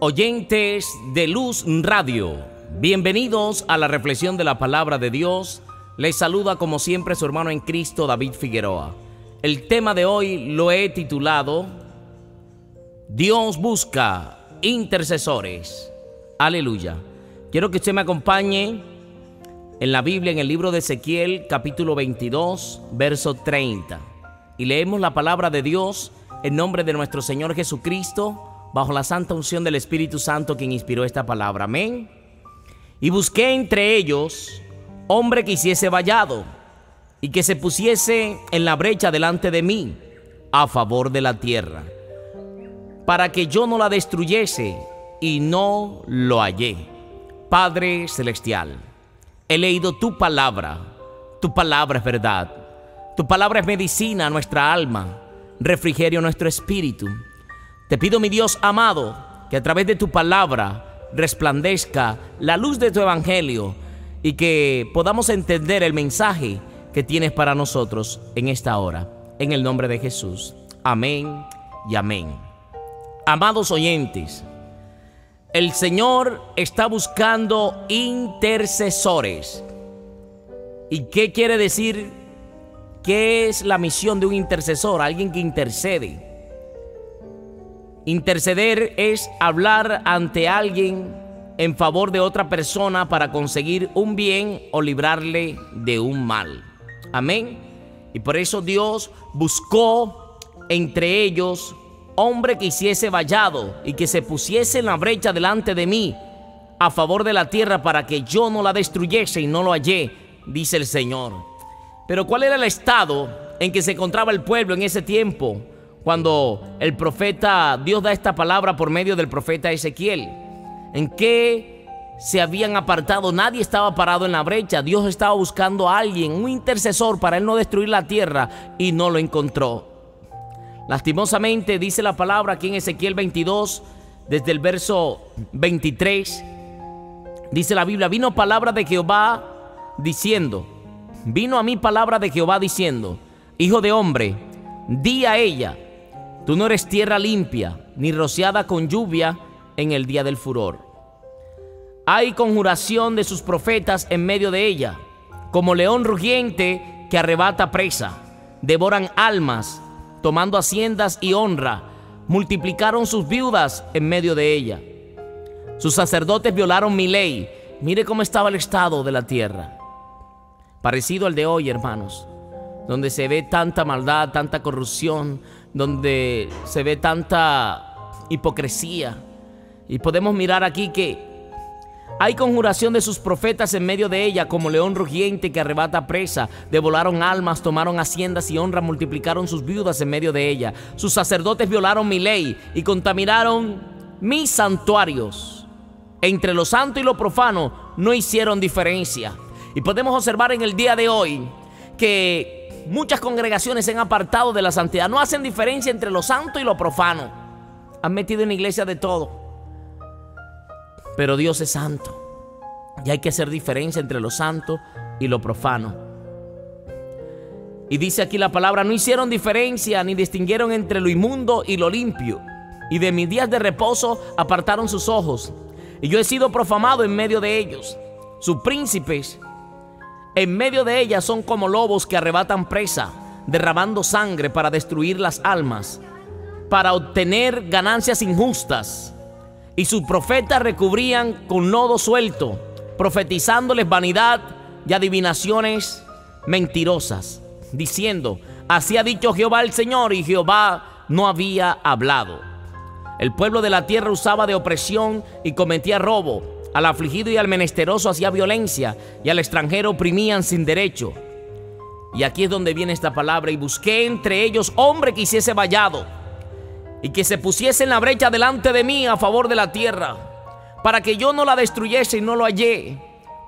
Oyentes de Luz Radio, bienvenidos a la reflexión de la palabra de Dios. Les saluda como siempre su hermano en Cristo, David Figueroa. El tema de hoy lo he titulado Dios busca intercesores. Aleluya. Quiero que usted me acompañe en la Biblia, en el libro de Ezequiel, capítulo 22, verso 30. Y leemos la palabra de Dios en nombre de nuestro Señor Jesucristo, bajo la santa unción del Espíritu Santo, quien inspiró esta palabra. Amén. Y busqué entre ellos hombre que hiciese vallado y que se pusiese en la brecha delante de mí a favor de la tierra, para que yo no la destruyese, y no lo hallé. Padre celestial, he leído tu palabra es verdad, tu palabra es medicina a nuestra alma, refrigerio a nuestro espíritu. Te pido, mi Dios amado, que a través de tu palabra resplandezca la luz de tu evangelio y que podamos entender el mensaje que tienes para nosotros en esta hora. En el nombre de Jesús. Amén y amén. Amados oyentes, el Señor está buscando intercesores. ¿Y qué quiere decir? ¿Qué es la misión de un intercesor? Alguien que intercede. Interceder es hablar ante alguien en favor de otra persona para conseguir un bien o librarle de un mal. Amén. Y por eso Dios buscó entre ellos hombre que hiciese vallado y que se pusiese en la brecha delante de mí a favor de la tierra, para que yo no la destruyese, y no lo hallé, dice el Señor. Pero ¿cuál era el estado en que se encontraba el pueblo en ese tiempo? Cuando el profeta, Dios da esta palabra por medio del profeta Ezequiel. ¿En qué se habían apartado? Nadie estaba parado en la brecha. Dios estaba buscando a alguien, un intercesor, para él no destruir la tierra, y no lo encontró. Lastimosamente, dice la palabra aquí en Ezequiel 22, desde el verso 23, dice la Biblia: vino palabra de Jehová diciendo, vino a mí palabra de Jehová diciendo, hijo de hombre, di a ella, tú no eres tierra limpia, ni rociada con lluvia en el día del furor. Hay conjuración de sus profetas en medio de ella, como león rugiente que arrebata presa. Devoran almas, tomando haciendas y honra. Multiplicaron sus viudas en medio de ella. Sus sacerdotes violaron mi ley. Mire cómo estaba el estado de la tierra. Parecido al de hoy, hermanos, donde se ve tanta maldad, tanta corrupción, donde se ve tanta hipocresía. Y podemos mirar aquí que hay conjuración de sus profetas en medio de ella, como león rugiente que arrebata presa. Devolaron almas, tomaron haciendas y honra, multiplicaron sus viudas en medio de ella. Sus sacerdotes violaron mi ley y contaminaron mis santuarios. Entre lo santo y lo profano no hicieron diferencia. Y podemos observar en el día de hoy que muchas congregaciones se han apartado de la santidad. No hacen diferencia entre lo santo y lo profano. Han metido en la iglesia de todo. Pero Dios es santo. Y hay que hacer diferencia entre lo santo y lo profano. Y dice aquí la palabra: no hicieron diferencia ni distinguieron entre lo inmundo y lo limpio. Y de mis días de reposo apartaron sus ojos. Y yo he sido profamado en medio de ellos. Sus príncipes en medio de ellas son como lobos que arrebatan presa, derramando sangre para destruir las almas, para obtener ganancias injustas. Y sus profetas recubrían con lodo suelto, profetizándoles vanidad y adivinaciones mentirosas, diciendo: así ha dicho Jehová el Señor, y Jehová no había hablado. El pueblo de la tierra usaba de opresión y cometía robo. Al afligido y al menesteroso hacía violencia, y al extranjero oprimían sin derecho. Y aquí es donde viene esta palabra: y busqué entre ellos hombre que hiciese vallado y que se pusiese en la brecha delante de mí a favor de la tierra, para que yo no la destruyese, y no lo hallé.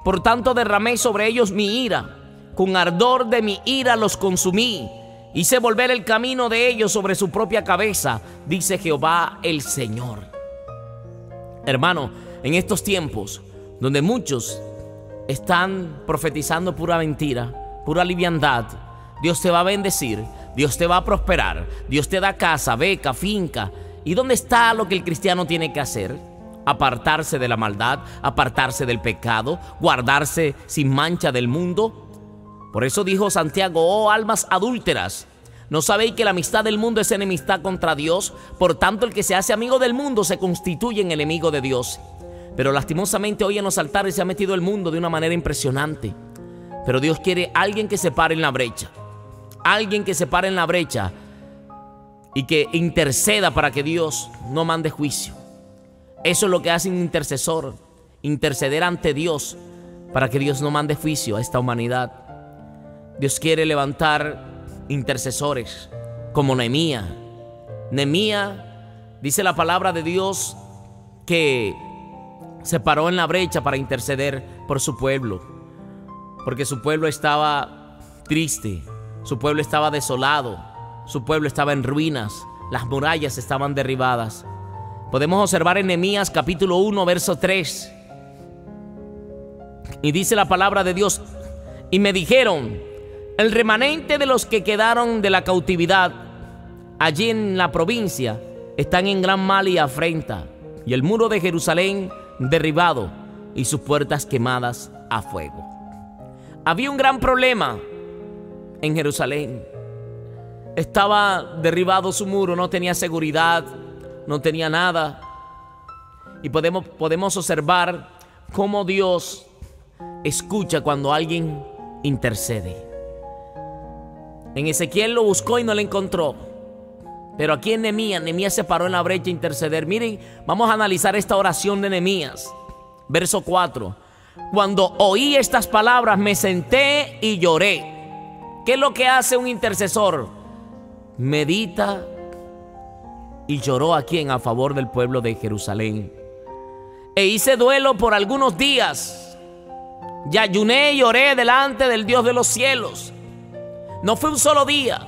Por tanto derramé sobre ellos mi ira, con ardor de mi ira los consumí. Hice volver el camino de ellos sobre su propia cabeza, dice Jehová el Señor. Hermano, en estos tiempos donde muchos están profetizando pura mentira, pura liviandad, Dios te va a bendecir, Dios te va a prosperar, Dios te da casa, beca, finca. ¿Y dónde está lo que el cristiano tiene que hacer? apartarse de la maldad, apartarse del pecado, guardarse sin mancha del mundo. Por eso dijo Santiago: oh almas adúlteras, ¿no sabéis que la amistad del mundo es enemistad contra Dios? Por tanto, el que se hace amigo del mundo se constituye en enemigo de Dios. Pero lastimosamente hoy en los altares se ha metido el mundo de una manera impresionante. Pero Dios quiere alguien que se pare en la brecha. Alguien que se pare en la brecha y que interceda para que Dios no mande juicio. Eso es lo que hace un intercesor: interceder ante Dios para que Dios no mande juicio a esta humanidad. Dios quiere levantar intercesores como Nehemías. Nehemías, dice la palabra de Dios, que se paró en la brecha para interceder por su pueblo, porque su pueblo estaba triste, su pueblo estaba desolado, su pueblo estaba en ruinas, las murallas estaban derribadas. Podemos observar en Nehemías capítulo 1, verso 3. Y dice la palabra de Dios: y me dijeron: el remanente de los que quedaron de la cautividad allí en la provincia están en gran mal y afrenta, y el muro de Jerusalén derribado y sus puertas quemadas a fuego. Había un gran problema en Jerusalén. Estaba derribado su muro, no tenía seguridad, no tenía nada. Y podemos observar cómo Dios escucha cuando alguien intercede. En Ezequiel lo buscó y no lo encontró. Pero aquí en Nehemías se paró en la brecha a interceder. Miren, vamos a analizar esta oración de Nehemías. Verso 4. Cuando oí estas palabras me senté y lloré. ¿Qué es lo que hace un intercesor? Medita y lloró aquí a favor del pueblo de Jerusalén. E hice duelo por algunos días. Y ayuné y lloré delante del Dios de los cielos. No fue un solo día.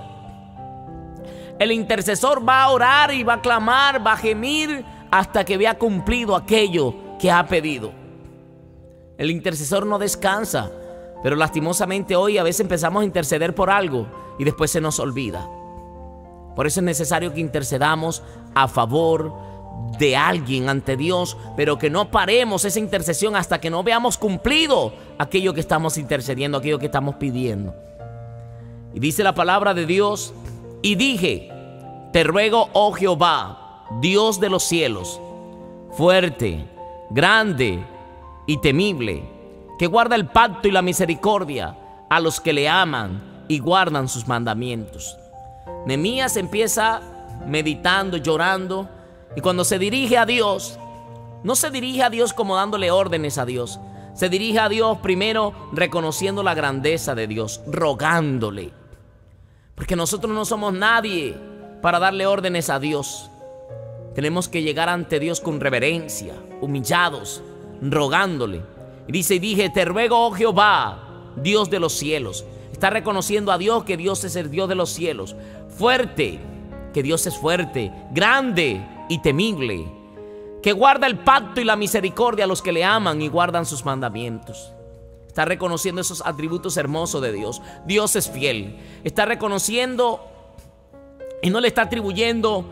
El intercesor va a orar y va a clamar, va a gemir hasta que vea cumplido aquello que ha pedido. El intercesor no descansa, pero lastimosamente hoy a veces empezamos a interceder por algo y después se nos olvida. Por eso es necesario que intercedamos a favor de alguien ante Dios, pero que no paremos esa intercesión hasta que no veamos cumplido aquello que estamos intercediendo, aquello que estamos pidiendo. Y dice la palabra de Dios: y dije, te ruego, oh Jehová, Dios de los cielos, fuerte, grande y temible, que guarda el pacto y la misericordia a los que le aman y guardan sus mandamientos. Nehemías empieza meditando, llorando, y cuando se dirige a Dios, no se dirige a Dios como dándole órdenes a Dios. Se dirige a Dios primero reconociendo la grandeza de Dios, rogándole. Porque nosotros no somos nadie para darle órdenes a Dios. Tenemos que llegar ante Dios con reverencia, humillados, rogándole. Y dice: y dije, te ruego, oh Jehová, Dios de los cielos. Está reconociendo a Dios, que Dios es el Dios de los cielos. Fuerte, que Dios es fuerte, grande y temible, que guarda el pacto y la misericordia a los que le aman y guardan sus mandamientos. Está reconociendo esos atributos hermosos de Dios. Dios es fiel. Está reconociendo y no le está atribuyendo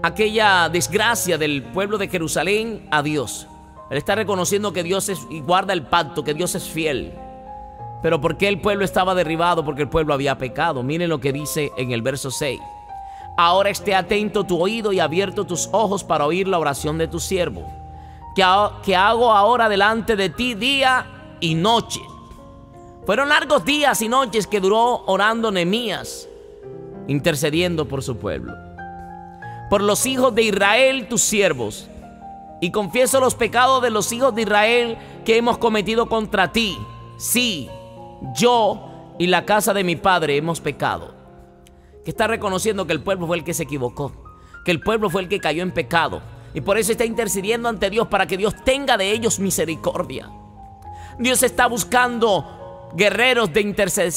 aquella desgracia del pueblo de Jerusalén a Dios. Él está reconociendo que Dios es y guarda el pacto, que Dios es fiel. Pero ¿por qué el pueblo estaba derribado? Porque el pueblo había pecado. Miren lo que dice en el verso 6. Ahora esté atento tu oído y abierto tus ojos para oír la oración de tu siervo, que hago ahora delante de ti día y noche. Fueron largos días y noches que duró orando Nehemías, intercediendo por su pueblo, por los hijos de Israel, tus siervos. Y confieso los pecados de los hijos de Israel que hemos cometido contra ti. Sí, yo y la casa de mi padre hemos pecado. Que está reconociendo que el pueblo fue el que se equivocó, que el pueblo fue el que cayó en pecado, y por eso está intercediendo ante Dios para que Dios tenga de ellos misericordia. Dios está buscando guerreros de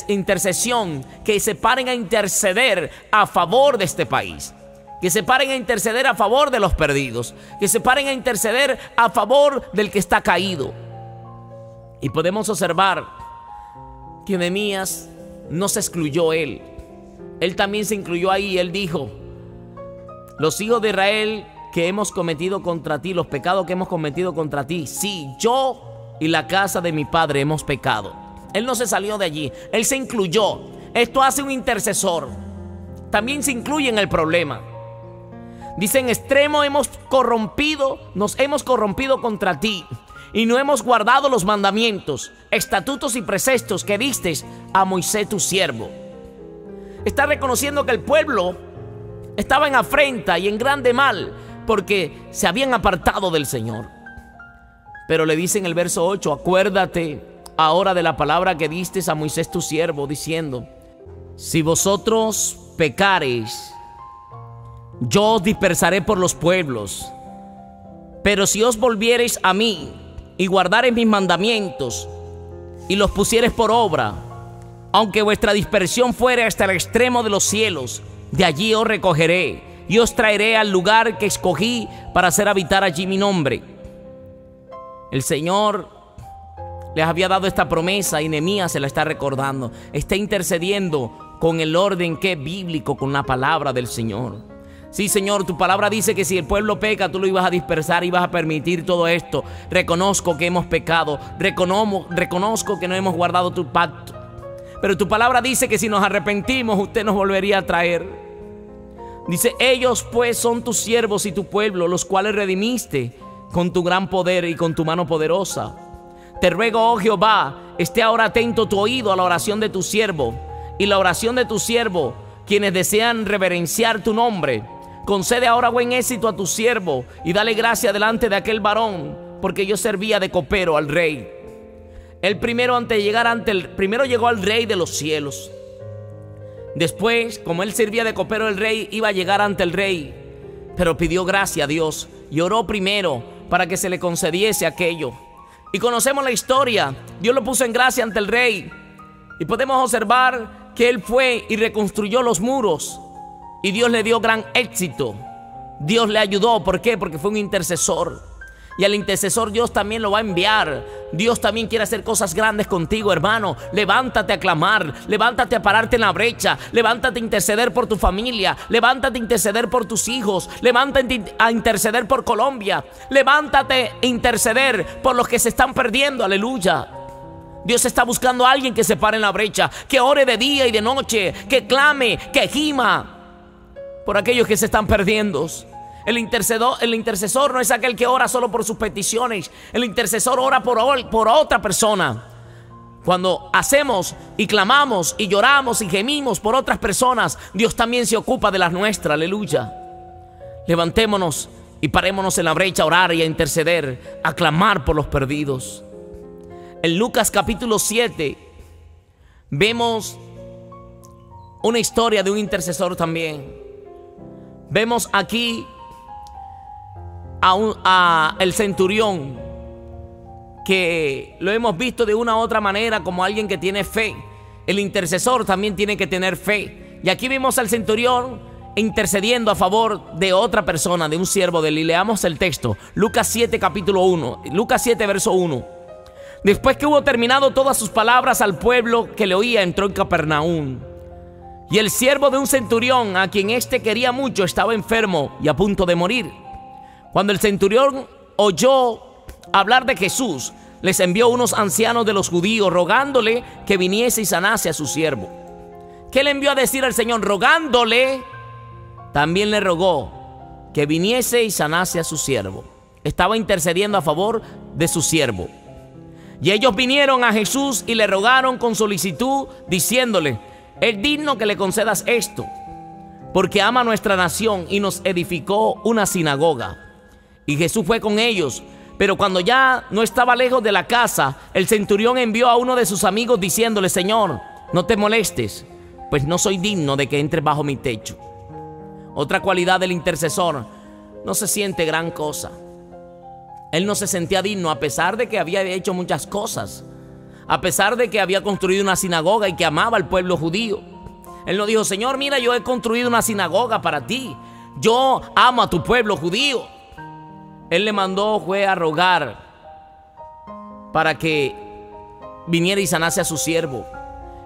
intercesión que se paren a interceder a favor de este país, que se paren a interceder a favor de los perdidos, que se paren a interceder a favor del que está caído. Y podemos observar que Nehemías no se excluyó él también se incluyó ahí. Él dijo: los hijos de Israel que hemos cometido contra ti, los pecados que hemos cometido contra ti. Sí, yo y la casa de mi padre hemos pecado. Él no se salió de allí, él se incluyó. Esto hace un intercesor. También se incluye en el problema. Dice: en extremo nos hemos corrompido contra ti, y no hemos guardado los mandamientos, estatutos y preceptos que diste a Moisés tu siervo. Está reconociendo que el pueblo estaba en afrenta y en grande mal, porque se habían apartado del Señor. Pero le dice en el verso 8: acuérdate ahora de la palabra que diste a Moisés tu siervo, diciendo: si vosotros pecareis, yo os dispersaré por los pueblos. Pero si os volviereis a mí y guardareis mis mandamientos y los pusiereis por obra, aunque vuestra dispersión fuere hasta el extremo de los cielos, de allí os recogeré y os traeré al lugar que escogí para hacer habitar allí mi nombre. El Señor les había dado esta promesa y Nehemías se la está recordando. Está intercediendo con el orden que es bíblico, con la palabra del Señor. Sí, Señor, tu palabra dice que si el pueblo peca, tú lo ibas a dispersar, ibas a permitir todo esto. Reconozco que hemos pecado, reconozco que no hemos guardado tu pacto. Pero tu palabra dice que si nos arrepentimos, usted nos volvería a traer. Dice: ellos pues son tus siervos y tu pueblo, los cuales redimiste con tu gran poder y con tu mano poderosa. Te ruego, oh Jehová, esté ahora atento tu oído a la oración de tu siervo y la oración de tu siervo, quienes desean reverenciar tu nombre. Concede ahora buen éxito a tu siervo y dale gracia delante de aquel varón, porque yo servía de copero al rey. El primero llegó al rey de los cielos. Después, como él servía de copero del rey, iba a llegar ante el rey, pero pidió gracia a Dios y oró primero para que se le concediese aquello. Y conocemos la historia. Dios lo puso en gracia ante el rey, y podemos observar que él fue y reconstruyó los muros, y Dios le dio gran éxito. Dios le ayudó. ¿Por qué? Porque fue un intercesor. Y al intercesor Dios también lo va a enviar. Dios también quiere hacer cosas grandes contigo, hermano. Levántate a clamar, levántate a pararte en la brecha, levántate a interceder por tu familia, levántate a interceder por tus hijos, levántate a interceder por Colombia, levántate a interceder por los que se están perdiendo. Aleluya. Dios está buscando a alguien que se pare en la brecha, que ore de día y de noche, que clame, que gima por aquellos que se están perdiendo. El intercesor no es aquel que ora solo por sus peticiones. El intercesor ora por otra persona. Cuando hacemos y clamamos y lloramos y gemimos por otras personas, Dios también se ocupa de las nuestras. Aleluya. Levantémonos y parémonos en la brecha a orar y a interceder, a clamar por los perdidos. En Lucas capítulo 7 vemos una historia de un intercesor también. Vemos aquí a el centurión, que lo hemos visto de una u otra manera como alguien que tiene fe. El intercesor también tiene que tener fe. Y aquí vemos al centurión intercediendo a favor de otra persona, de un siervo de él. Y leamos el texto. Lucas 7 capítulo 1. Lucas 7 verso 1. Después que hubo terminado todas sus palabras al pueblo que le oía, entró en Capernaum. Y el siervo de un centurión, a quien éste quería mucho, estaba enfermo y a punto de morir. Cuando el centurión oyó hablar de Jesús, les envió unos ancianos de los judíos rogándole que viniese y sanase a su siervo. ¿Qué le envió a decir al Señor? Rogándole, también le rogó que viniese y sanase a su siervo. Estaba intercediendo a favor de su siervo. Y ellos vinieron a Jesús y le rogaron con solicitud, diciéndole: es digno que le concedas esto, porque ama nuestra nación y nos edificó una sinagoga. Y Jesús fue con ellos. Pero cuando ya no estaba lejos de la casa, el centurión envió a uno de sus amigos diciéndole: Señor, no te molestes, pues no soy digno de que entres bajo mi techo. Otra cualidad del intercesor: no se siente gran cosa. Él no se sentía digno a pesar de que había hecho muchas cosas, a pesar de que había construido una sinagoga y que amaba al pueblo judío. Él no dijo: Señor, mira, yo he construido una sinagoga para ti, yo amo a tu pueblo judío. Él le fue a rogar para que viniera y sanase a su siervo.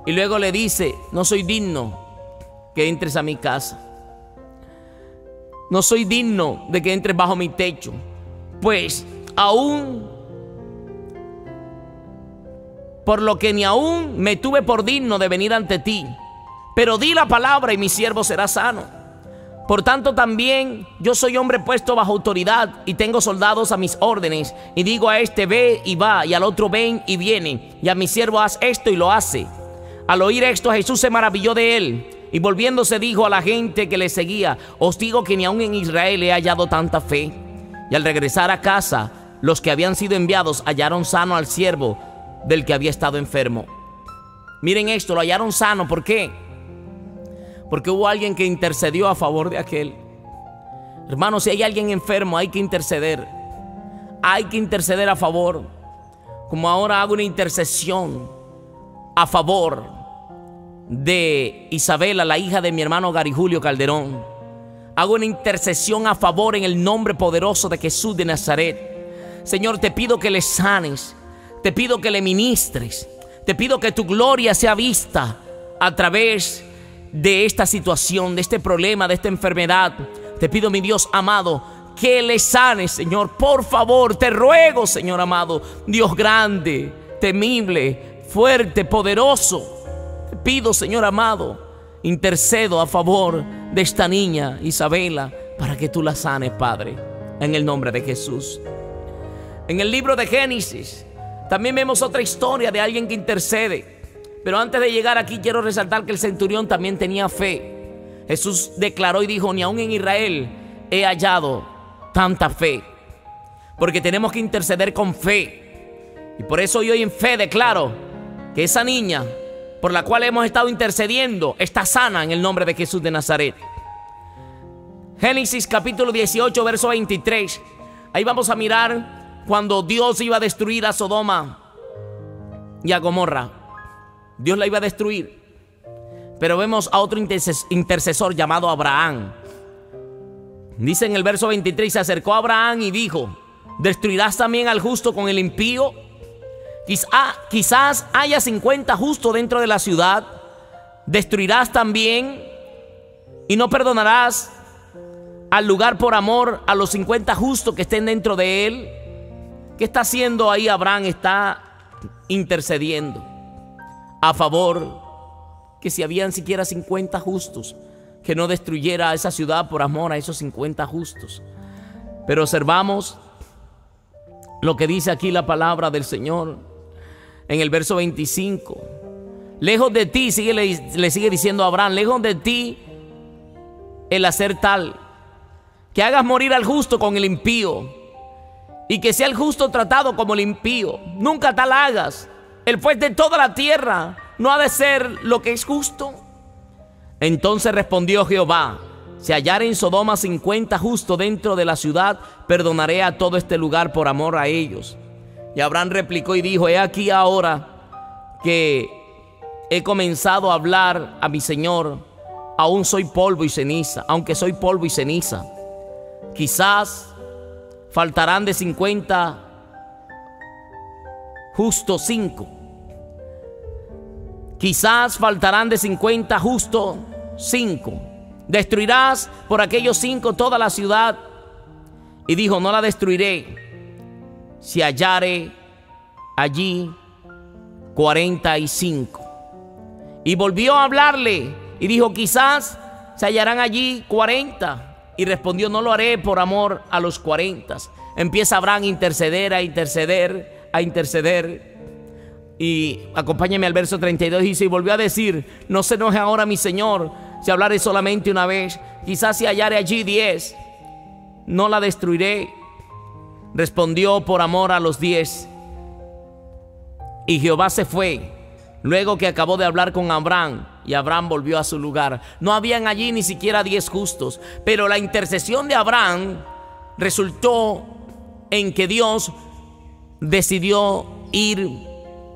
Y luego le dice: no soy digno que entres a mi casa. no soy digno de que entres bajo mi techo, pues aún por lo que ni aún me tuve por digno de venir ante ti. Pero di la palabra y mi siervo será sano. Por tanto también yo soy hombre puesto bajo autoridad y tengo soldados a mis órdenes, y digo a este ve y va, y al otro ven y viene, y a mi siervo haz esto y lo hace. Al oír esto, Jesús se maravilló de él, y volviéndose dijo a la gente que le seguía: os digo que ni aun en Israel he hallado tanta fe. Y al regresar a casa, los que habían sido enviados hallaron sano al siervo del que había estado enfermo. Miren esto, lo hallaron sano. ¿Por qué? Porque hubo alguien que intercedió a favor de aquel. Hermanos, si hay alguien enfermo, hay que interceder. Hay que interceder a favor. Como ahora hago una intercesión a favor de Isabela, la hija de mi hermano Gary Julio Calderón. Hago una intercesión a favor en el nombre poderoso de Jesús de Nazaret. Señor, te pido que le sanes. Te pido que le ministres. Te pido que tu gloria sea vista a través de esta situación, de este problema, de esta enfermedad. Te pido, mi Dios amado, que le sanes, Señor. Por favor, te ruego, Señor amado, Dios grande, temible, fuerte, poderoso. Te pido, Señor amado, intercedo a favor de esta niña, Isabela, para que tú la sanes, Padre, en el nombre de Jesús. En el libro de Génesis también vemos otra historia de alguien que intercede. Pero antes de llegar aquí quiero resaltar que el centurión también tenía fe. Jesús declaró y dijo: ni aún en Israel he hallado tanta fe. Porque tenemos que interceder con fe. Y por eso yo en fe declaro que esa niña por la cual hemos estado intercediendo está sana en el nombre de Jesús de Nazaret. Génesis capítulo 18 verso 23. Ahí vamos a mirar cuando Dios iba a destruir a Sodoma y a Gomorra. Dios la iba a destruir. Pero vemos a otro intercesor llamado Abraham. Dice en el verso 23: se acercó a Abraham y dijo: ¿destruirás también al justo con el impío? Quizás haya 50 justos dentro de la ciudad. ¿Destruirás también y no perdonarás al lugar por amor a los 50 justos que estén dentro de él? ¿Qué está haciendo ahí Abraham? Está intercediendo a favor que si habían siquiera 50 justos, que no destruyera a esa ciudad por amor a esos 50 justos. Pero observamos lo que dice aquí la palabra del Señor en el verso 25. Lejos de ti, le sigue diciendo a Abraham, lejos de ti el hacer tal, que hagas morir al justo con el impío, y que sea el justo tratado como el impío. Nunca tal hagas. El juez de toda la tierra no ha de ser lo que es justo. Entonces respondió Jehová: si hallare en Sodoma 50 justos dentro de la ciudad, perdonaré a todo este lugar por amor a ellos. Y Abraham replicó y dijo: he aquí ahora que he comenzado a hablar a mi Señor, aún soy polvo y ceniza, aunque soy polvo y ceniza. Quizás faltarán de 50 justos 5. Quizás faltarán de 50 justos 5. ¿Destruirás por aquellos 5 toda la ciudad? Y dijo: no la destruiré si hallare allí 45. Y volvió a hablarle y dijo: quizás se hallarán allí 40. Y respondió: no lo haré por amor a los 40. Empieza Abraham a interceder, a interceder, a interceder. Y acompáñame al verso 32. Dice: y volvió a decir: no se enoje ahora mi Señor si hablaré solamente una vez. Quizás si hallare allí 10, no la destruiré. Respondió: por amor a los 10. Y Jehová se fue luego que acabó de hablar con Abraham, y Abraham volvió a su lugar. No habían allí ni siquiera 10 justos, pero la intercesión de Abraham resultó en que Dios decidió ir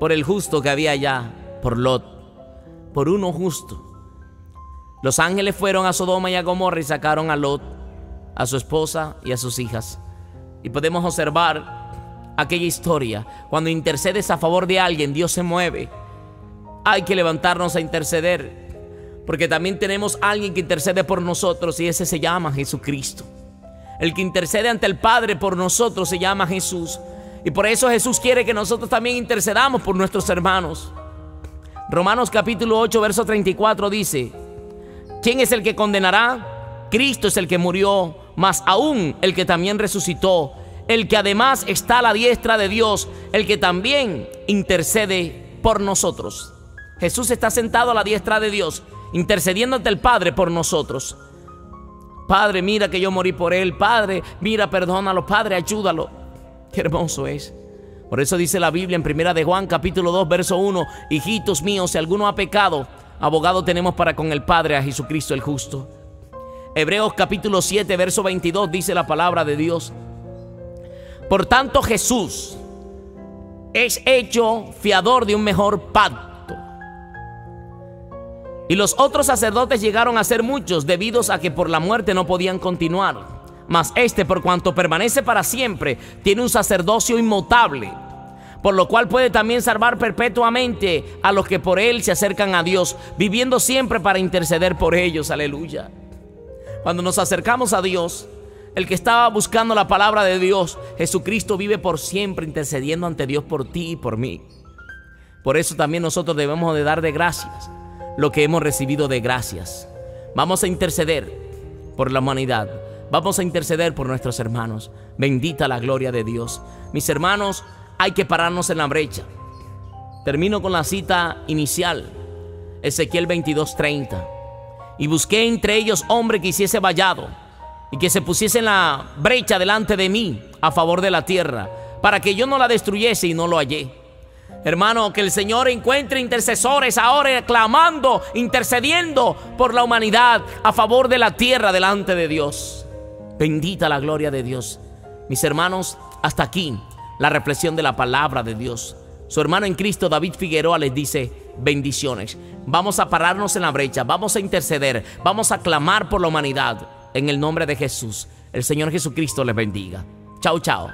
por el justo que había allá, por Lot, por uno justo. Los ángeles fueron a Sodoma y a Gomorra y sacaron a Lot, a su esposa y a sus hijas. Y podemos observar aquella historia. Cuando intercedes a favor de alguien, Dios se mueve. Hay que levantarnos a interceder, Porque también tenemos a alguien que intercede por nosotros y ese se llama Jesucristo. El que intercede ante el Padre por nosotros se llama Jesús. Y por eso Jesús quiere que nosotros también intercedamos por nuestros hermanos. Romanos capítulo 8, verso 34 dice: ¿quién es el que condenará? Cristo es el que murió, más aún el que también resucitó, el que además está a la diestra de Dios, el que también intercede por nosotros. Jesús está sentado a la diestra de Dios, intercediendo ante el Padre por nosotros. Padre, mira que yo morí por él. Padre, mira, perdónalo. Padre, ayúdalo. Qué hermoso es. Por eso dice la Biblia en 1 de Juan capítulo 2 verso 1: hijitos míos, si alguno ha pecado, abogado tenemos para con el Padre, a Jesucristo el justo. Hebreos capítulo 7 verso 22 dice la palabra de Dios: por tanto Jesús es hecho fiador de un mejor pacto. Y los otros sacerdotes llegaron a ser muchos, debidos a que por la muerte no podían continuar. Mas este, por cuanto permanece para siempre, tiene un sacerdocio inmutable, por lo cual puede también salvar perpetuamente a los que por él se acercan a Dios, viviendo siempre para interceder por ellos. Aleluya. Cuando nos acercamos a Dios, el que estaba buscando la palabra de Dios, Jesucristo vive por siempre intercediendo ante Dios por ti y por mí. Por eso también nosotros debemos de dar de gracias lo que hemos recibido de gracias. Vamos a interceder por la humanidad. Vamos a interceder por nuestros hermanos. Bendita la gloria de Dios. Mis hermanos, hay que pararnos en la brecha. Termino con la cita inicial, Ezequiel 22:30. Y busqué entre ellos hombre que hiciese vallado y que se pusiese en la brecha delante de mí a favor de la tierra, para que yo no la destruyese, y no lo hallé. Hermano, que el Señor encuentre intercesores ahora clamando, intercediendo por la humanidad a favor de la tierra delante de Dios. Bendita la gloria de Dios. Mis hermanos, hasta aquí la reflexión de la palabra de Dios. Su hermano en Cristo, David Figueroa, les dice: bendiciones. Vamos a pararnos en la brecha, vamos a interceder, vamos a clamar por la humanidad en el nombre de Jesús. El Señor Jesucristo les bendiga. Chao, chao.